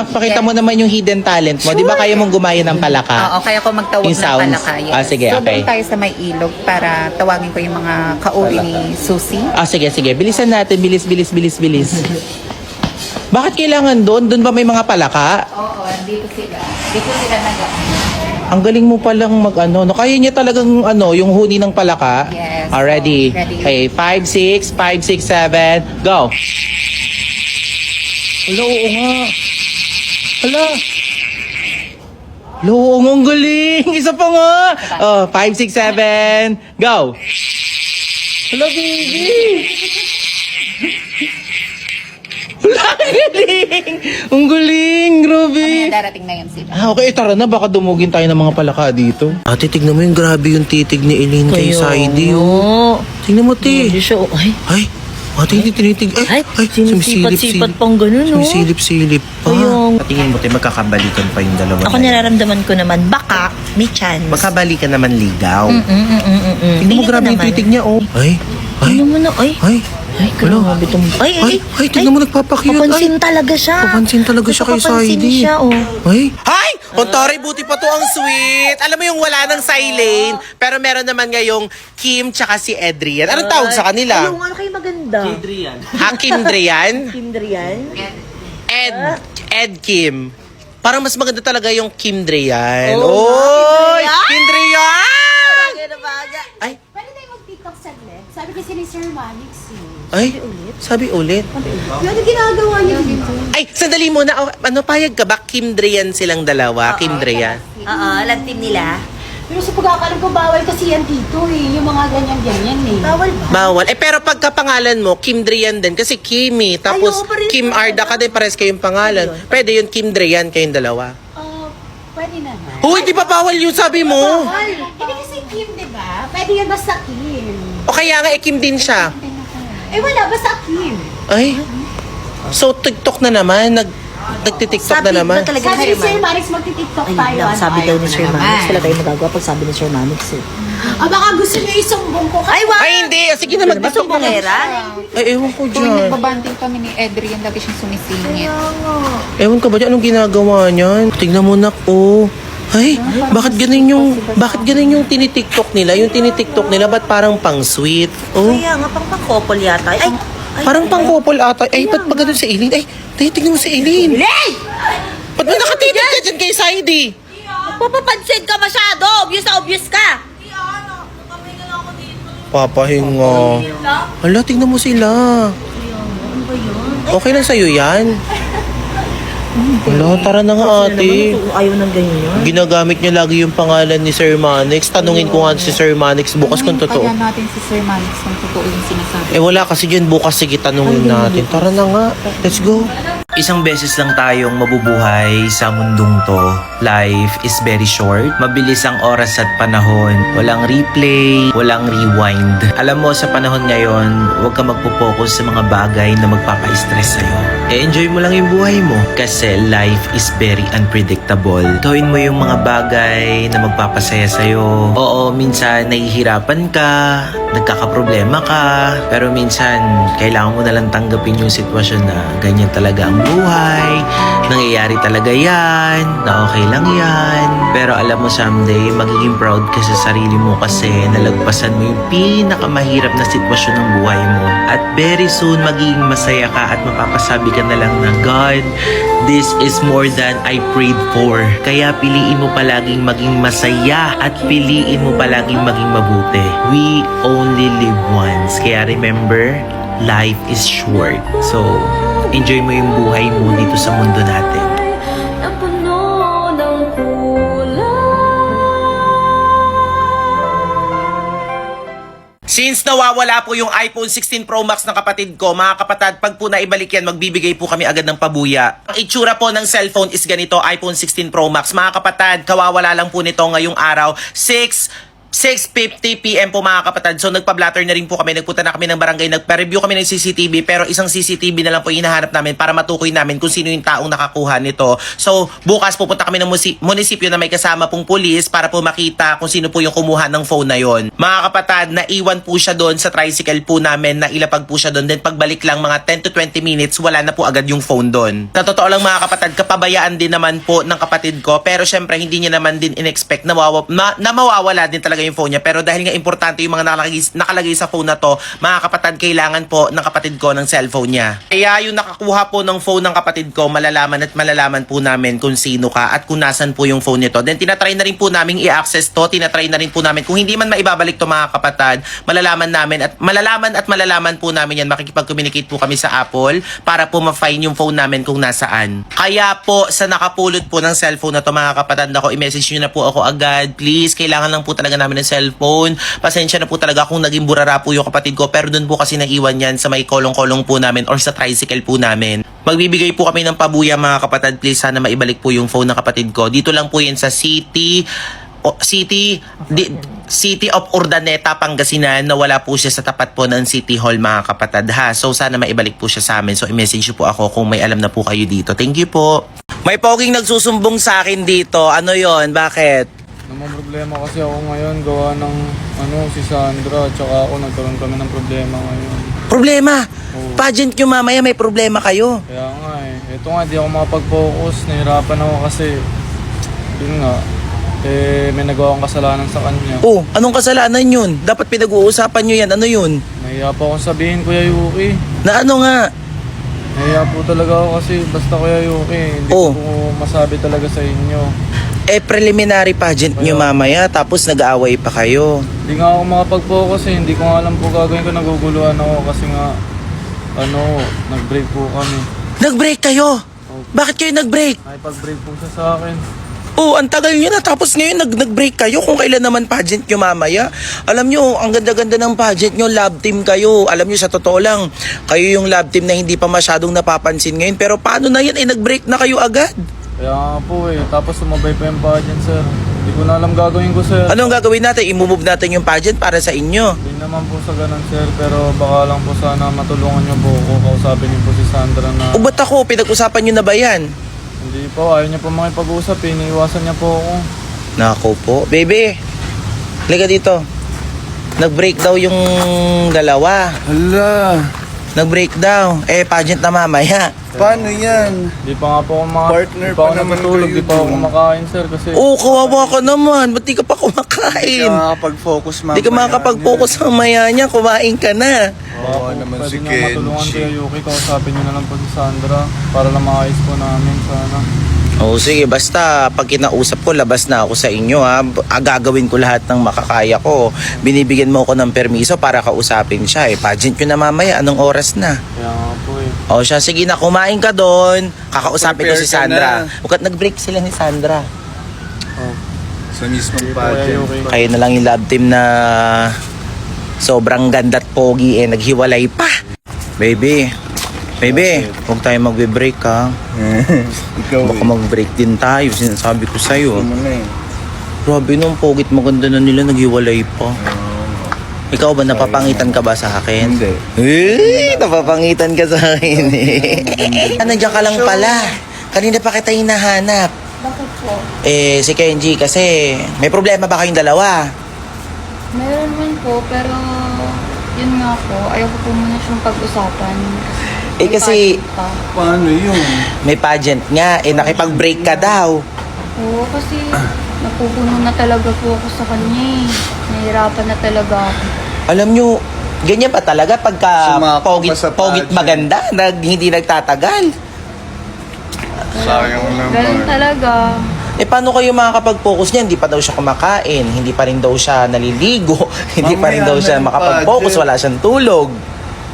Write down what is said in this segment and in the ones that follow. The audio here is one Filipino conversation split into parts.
Pakita mo naman yung hidden talent mo. Di ba kaya mong gumaya ng palaka? Oo, kaya ko magtawag Yung ng sounds. palaka. Yes. Sige, so, okay. doon tayo sa may ilog para tawagin ko yung mga kauri ni Susie. Sige. Bilisan natin. Bilis. Bakit kailangan doon? Doon ba may mga palaka? Oo, dito sila. Dito sila Ang galing mo palang mag-ano. No, kaya niya talagang yung huni ng palaka. Yes. Ready. Ready. Okay, 5, 6, 7, go. Hello, oo nga. Hala. Hello, ang galing. Isa pa nga. 5, 6, 7, go. Hello, baby. Ang galing! Ang galing! Grabe! Mamaya darating na yun sila. Okay, tara na. Baka dumugin tayo ng mga palaka dito. Ate, tignan mo yung grabe yung titig ni Eileen kay Saidi. Oh. Tignan mo, ti. Hindi siya, Ay, ate, hindi tinitig. Ay, sinisipat-sipat pang ganun, no? Sumisilip-silip pa. Ayun. Tingin mo, te, magkakabalikan pa yung dalawa. Ako nararamdaman ko naman, baka may chance. Magkabalikan naman ligaw. Tingnan mo, Feeling grabe ko yung naman. titig niya, oh. Ay, Tingnan mo na, ay. Grabe itong... Ay, tignan mo, nagpapakyut. Papansin talaga siya. Papansin talaga siya kay Papansin Saidi. siya, oh. Ay! Hi! Ontore, buti pa to ang sweet. Alam mo yung wala ng Silane, pero meron naman ngayong Kim tsaka si Edrian. Anong tawag sa kanila? Ay, yung ano kayo maganda? Kim Drian? Kindrian? Ed Kim. Parang mas maganda talaga yung Kim Drian. Oo, Oy! Kim Kim Drian! Bagay na bagay. Ay, Pwede tayo mag-TikTok saglit. Sabi kasi ni Sir Manix sabi ulit. yung ano ginagawa niya dito? Ay, sandali muna. Payag ka ba? Kim Drian silang dalawa. Kim Drian. Oo, alam team nila. Pero sa pagkakalam ko, bawal kasi yan dito eh. Yung mga ganyan-ganyan eh. Bawal ba? Bawal. Pero pagkapangalan mo, Kim Drian din. Kasi Kimi. Tapos Ay, oo, pareho Kim sila. Arda ka din. Pares kayong pangalan. Pwede yun, Kim Drian kayong dalawa. Pwede naman. Huy, di ba bawal yun sabi mo? Bawal. Hindi kasi Kim, di ba? Pwede yan basta Kim. O kaya nga, Kim din siya. Eh wala, basta Kim. Ay. So, TikTok na naman. Nagtitiktok na naman. Sabi ba talaga Sabi ni Sir Sir Manix? Manix, magti-TikTok Ayun tayo. lang, sabi daw ni Sir naman. Manix. Wala tayong magagawa pag sabi ni Sir Manix eh. Baka gusto niyo isumbong ko. Ay, wag! Ay, hindi. Sige na, Ba't magtitiktok yung na. bangera? Ay, ewan ko Kung dyan. nagbabanding kami ni Adrian, dati siyang sumisingit. Ewan ka ba dyan? Anong ginagawa niyan? Tignan mo na ko. Ay, bakit ganun yung tinitiktok nila? Yung tinitiktok nila, ba't parang pang sweet? Oh, Kaya nga, pang-couple yata. Ay, parang pang couple ata. Ay, ba't ba ganun si Eileen? Ay, tignan mo si Eileen. Ba't ba nakatitig ka dyan kay Saidi? papapansin ka masyado. Obvious na obvious ka. Papahinga. Hala, tignan mo sila. Okay lang sa'yo yan? Hala, tara na nga ate. Ayaw ng ganyan. Ginagamit niya lagi yung pangalan ni Sir Manix. Tanungin ko nga si Sir Manix bukas kung totoo. Kaya natin si Sir Manix kung totoo yung sinasabi. Wala kasi dyan bukas. Sige, tanungin natin. Tara na nga. Let's go. Isang beses lang tayong mabubuhay sa mundong to. Life is very short. Mabilis ang oras at panahon. Walang replay, walang rewind. Alam mo, sa panahon ngayon, huwag ka magpo-focus sa mga bagay na magpapa-stress sa'yo. Enjoy mo lang yung buhay mo. Kasi life is very unpredictable. Gawin mo yung mga bagay na magpapasaya sa'yo. Oo, minsan nahihirapan ka, nagkakaproblema ka, pero minsan kailangan mo nalang tanggapin yung sitwasyon na ganyan talaga ang buhay, nangyayari talaga yan, na okay lang yan. Pero alam mo, someday magiging proud ka sa sarili mo kasi nalagpasan mo yung pinakamahirap na sitwasyon ng buhay mo. At very soon magiging masaya ka at mapapasabi ka na lang na, God, this is more than I prayed for. Kaya piliin mo palaging maging masaya at piliin mo palaging maging mabuti. We only live once. Kaya remember, life is short. So, enjoy mo yung buhay mo dito sa mundo natin. Since nawawala po yung iPhone 16 Pro Max ng kapatid ko, mga kapatid, pag po naibalik yan, magbibigay po kami agad ng pabuya. Ang itsura po ng cellphone is ganito, iPhone 16 Pro Max. Mga kapatid, kawawala lang po nito ngayong araw, 6 6:50 PM po mga kapatid. So nagpa-blatter na rin po kami. Nagpunta na kami ng barangay. Nagpa-review kami ng CCTV. Pero isang CCTV na lang po hinahanap namin para matukoy namin kung sino yung taong nakakuha nito. So bukas pupunta kami ng munisipyo na may kasama pong pulis para po makita kung sino po yung kumuha ng phone na yon. Mga kapatid, naiwan po siya doon sa tricycle po namin. Nailapag po siya doon. Then pagbalik lang mga 10 to 20 minutes, wala na po agad yung phone doon. Sa totoo lang mga kapatid, kapabayaan din naman po ng kapatid ko. Pero syempre hindi niya naman din in-expect na mawawala din talaga yung phone niya. Pero dahil nga importante yung mga nakalagay sa phone na to, mga kapatid, kailangan po ng kapatid ko ng cellphone niya. Kaya yung nakakuha po ng phone ng kapatid ko, malalaman po namin kung sino ka at kung nasan po yung phone nito. Then tinatry na rin po namin i-access to, tinatry na rin po namin. Kung hindi man maibabalik to mga kapatid, malalaman po namin yan. Makikipag-communicate po kami sa Apple para po ma-find yung phone namin kung nasaan. Kaya po sa nakapulot po ng cellphone na to mga kapatid, ako i-message nyo na po ako agad. Please, kailangan lang po talaga namin ng cellphone. Pasensya na po talaga kung naging burara po yung kapatid ko, pero doon po kasi naiwan yan sa may kolong-kolong po namin or sa tricycle po namin. Magbibigay po kami ng pabuya mga kapatid. Please, sana maibalik po yung phone ng kapatid ko. Dito lang po yan sa City of Urdaneta, Pangasinan, na wala po siya sa tapat po ng City Hall mga kapatid ha. So sana maibalik po siya sa amin. So i-message po ako kung may alam na po kayo dito. Thank you po. May poging nagsusumbong sa akin dito. Ano yon? Bakit? Namang problema kasi ako ngayon, gawa ng si Sandra, tsaka ako nagkaroon kami ng problema ngayon. Problema? Oo. Pageant nyo mamaya, may problema kayo. Kaya nga ito nga, di ako makapag-focus, nahirapan ako kasi, yun nga, may nagawa akong kasalanan sa kanya. Oh, anong kasalanan yun? Dapat pinag-uusapan nyo yan. Ano yun? Nahiya po akong sabihin, Kuya Yuki. Na ano nga? Nahiya po talaga ako kasi basta Kuya Yuki, hindi Oh. ko po masabi talaga sa inyo. Preliminary pageant nyo mamaya, tapos nag-aaway pa kayo. Hindi nga ako makapag-focus hindi ko nga alam po gagawin ko, naguguluhan ako kasi nga, nag-break po kami. Nag-break kayo? Bakit kayo nag-break? Nakipag-break po siya sa akin. Oh, ang tagal nyo na, tapos ngayon nag-break kayo kung kailan naman pageant nyo mamaya. Alam nyo, ang ganda-ganda ng pageant nyo, love team kayo. Alam nyo, sa totoo lang, kayo yung love team na hindi pa masyadong napapansin ngayon. Pero paano na yan, nag-break na kayo agad? Kaya nga po tapos sumabay pa yung pageant, sir. Hindi ko na alam gagawin ko, sir. Anong gagawin natin? I-move natin yung pageant para sa inyo. Hindi naman po sa ganun, sir. Pero baka lang po sana matulungan niyo po ako. Kausapin niyo po si Sandra na... O ba't ako? Pinag-usapan nyo na ba yan? Hindi po, ayaw niya po makipag-usap. Iniiwasan niya po ako. Nako po. Baby, liga dito. Nag-break daw yung dalawa. Hala, Nag-break daw. Pageant na mamaya. paano yan? Hindi pa nga po ako Partner Di pa ako pa naman natutulog. kayo Di pa ako dun. kumakain, sir. Kasi... Oo, kawawa ka naman. Ba't di ka pa Hindi kumakain? ka makakapag-focus mamaya. Di ka makakapag-focus mamaya niya. Kumain ka na. Oo naman pwede si niyo matulungan Kenji. Kuya Yuki. Kausapin niyo na lang po si Sandra. Para lang maayos po namin sana. Oo, sige. Basta pag kinausap ko, labas na ako sa inyo ha. Gagawin ko lahat ng makakaya ko. Binibigyan mo ako ng permiso para kausapin siya. Pageant nyo na mamaya. Anong oras na? Kaya nga po O siya, sige na, kumain ka doon. Kakausapin ko Prepare si ka Sandra. na. Bukat nag-break sila ni Sandra. Sa mismong Kuya pageant. Yuki. Kayo na lang yung love team na sobrang ganda at pogi naghiwalay pa. Baby, huwag tayo magbe-break ha. Ikaw Baka mag-break din tayo, sinasabi ko sa'yo. Ano na Grabe nung pogit maganda na nila, naghiwalay pa. Ikaw ba, napapangitan ka ba sa akin? Hindi. Napapangitan ka sa akin eh. Nandiyan ka lang pala. Kanina pa kita hinahanap. Bakit po? Si Kenji kasi may problema ba kayong dalawa? Meron man po, pero yun nga po, ayaw ko po muna siyang pag-usapan. May Kasi pageant pa. Paano yun? may pageant nga, nakipag-break ka daw. Oo, kasi napupuno na talaga po ako sa kanya eh. Nahihirapan na talaga ako. Alam nyo, ganyan pa talaga pagka Sumakot pa sa pogit pageant. maganda, hindi nagtatagal. Sayang Ganun naman. talaga. Paano kayo makakapag-focus niya? Hindi pa daw siya kumakain, hindi pa rin daw siya naliligo, hindi pa rin daw Mamaya siya na yung makapag-focus, pageant. wala siyang tulog.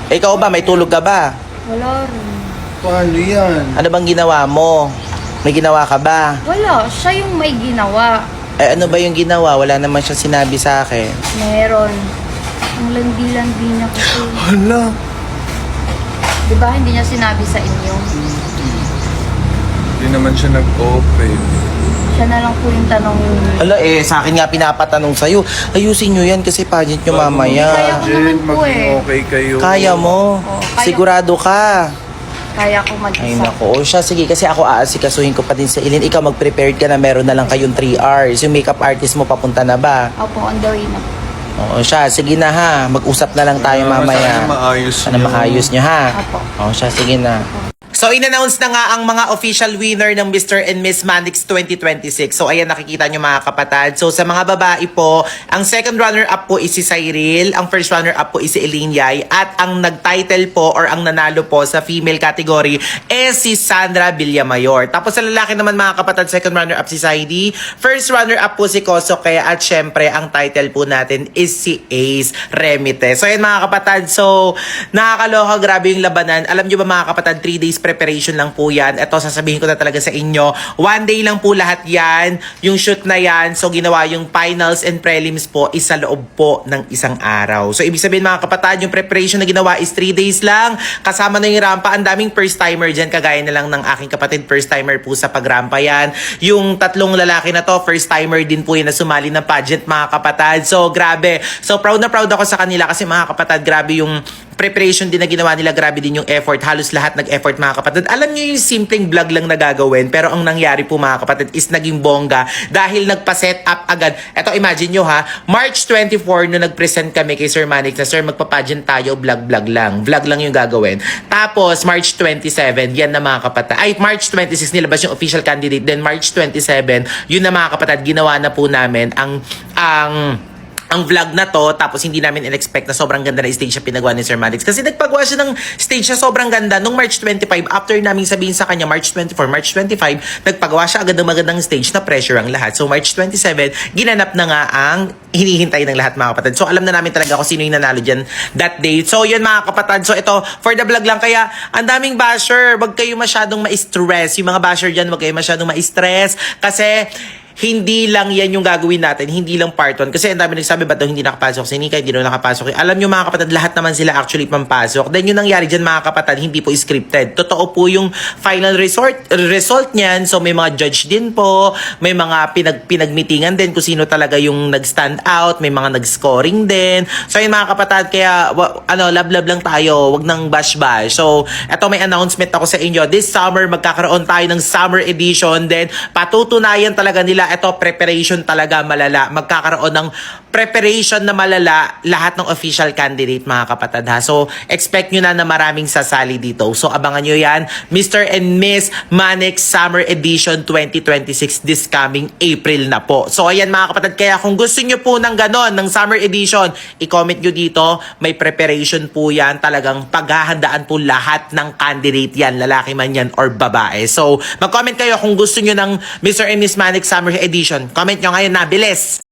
Ikaw ba, may tulog ka ba? Wala rin. Paano yan? Ano bang ginawa mo? May ginawa ka ba? Wala, siya yung may ginawa. Ano ba yung ginawa? Wala naman siya sinabi sa akin. Meron. Ang landi-landi niya kasi. Hala. Di ba hindi niya sinabi sa inyo? Hindi naman siya nag-open. Siya na lang po yung tanong. Ala sa akin nga pinapatanong sa'yo. Ayusin nyo yan kasi pageant nyo mamaya. Kaya ko naman po maging eh. okay kayo. Kaya mo. kaya. Sigurado ka. Kaya ko Ay mag-isa. nako. O siya, sige kasi ako aasikasuhin ko pa din sa Ilin. Ikaw mag-prepared ka na meron na lang kayong 3 hours. Yung makeup artist mo papunta na ba? Opo, on the way na. Oo siya, sige na ha. Mag-usap na lang tayo mamaya. Sana maayos Sana nyo. maayos nyo ha. Apo. Oo siya, sige na. So, in-announce na nga ang mga official winner ng Mr. and Miss Manix 2026. So, ayan, nakikita nyo mga kapatid. So, sa mga babae po, ang second runner-up po is si Cyril. Ang first runner-up po is si Eileen Yay. At ang nag-title po or ang nanalo po sa female category is si Sandra Villamayor. Tapos sa lalaki naman mga kapatid, second runner-up si Saidi. First runner-up po si Kosoke. At syempre, ang title po natin is si Ace Remite. So, ayan mga kapatid. So, nakakaloka, grabe yung labanan. Alam nyo ba mga kapatid, 3 days preparation lang po yan. Ito, sasabihin ko na talaga sa inyo. 1 day lang po lahat yan. Yung shoot na yan. So, ginawa yung finals and prelims po is sa loob po ng isang araw. So, ibig sabihin mga kapatid, yung preparation na ginawa is 3 days lang. Kasama na yung rampa. Ang daming first timer dyan. Kagaya na lang ng aking kapatid. First timer po sa pagrampa yan. Yung tatlong lalaki na to, first timer din po yun na sumali ng pageant mga kapatid. So, grabe. So, proud na proud ako sa kanila kasi mga kapatid, grabe yung preparation din na ginawa nila, grabe din yung effort. Halos lahat nag-effort mga kapatid. Alam niyo yung simpleng vlog lang na gagawin, pero ang nangyari po mga kapatid is naging bongga dahil nagpa-set up agad. Eto, imagine nyo ha, March 24 no nag-present kami kay Sir Manix na, Sir, magpa-pageant tayo, vlog lang. Vlog lang yung gagawin. Tapos, March 27, yan na mga kapatid. Ay, March 26 nilabas yung official candidate. Then, March 27, yun na mga kapatid, ginawa na po namin ang vlog na to, tapos hindi namin in-expect na sobrang ganda na stage siya pinagawa ni Sir Manix. Kasi nagpagawa siya ng stage siya sobrang ganda. Nung March 25, after namin sabihin sa kanya, March 24, March 25, nagpagawa siya agad ng magandang stage na pressure ang lahat. So March 27, ginanap na nga ang hinihintay ng lahat mga kapatid. So alam na namin talaga kung sino yung nanalo dyan that day. So yun mga kapatid. So ito, for the vlog lang. Kaya ang daming basher, wag kayo masyadong ma-stress. Yung mga basher dyan, wag kayo masyadong ma-stress. Kasi hindi lang yan yung gagawin natin, hindi lang part 1. Kasi ang dami nagsabi, ba't daw hindi nakapasok si Nika, hindi daw nakapasok. Alam nyo mga kapatid, lahat naman sila actually pampasok. Then yung nangyari dyan mga kapatid, hindi po scripted. Totoo po yung final result niyan. So may mga judge din po, may mga pinagmeetingan din kung sino talaga yung nag-stand out, may mga nag-scoring din. So yun mga kapatid, kaya love lang tayo, wag nang bash-bash. So eto, may announcement ako sa inyo. This summer, magkakaroon tayo ng summer edition. Then patutunayan talaga nila, ito, preparation talaga malala. Magkakaroon ng preparation na malala lahat ng official candidate mga kapatid ha. So, expect nyo na maraming sasali dito. So, abangan nyo yan. Mr. and Miss Manix Summer Edition 2026 this coming April na po. So, ayan mga kapatid. Kaya kung gusto nyo po ng ganon, ng Summer Edition, i-comment nyo dito. May preparation po yan. Talagang paghahandaan po lahat ng candidate yan. Lalaki man yan or babae. So, mag-comment kayo kung gusto nyo ng Mr. and Miss Manix Summer Edition. Comment nyo ngayon na, bilis!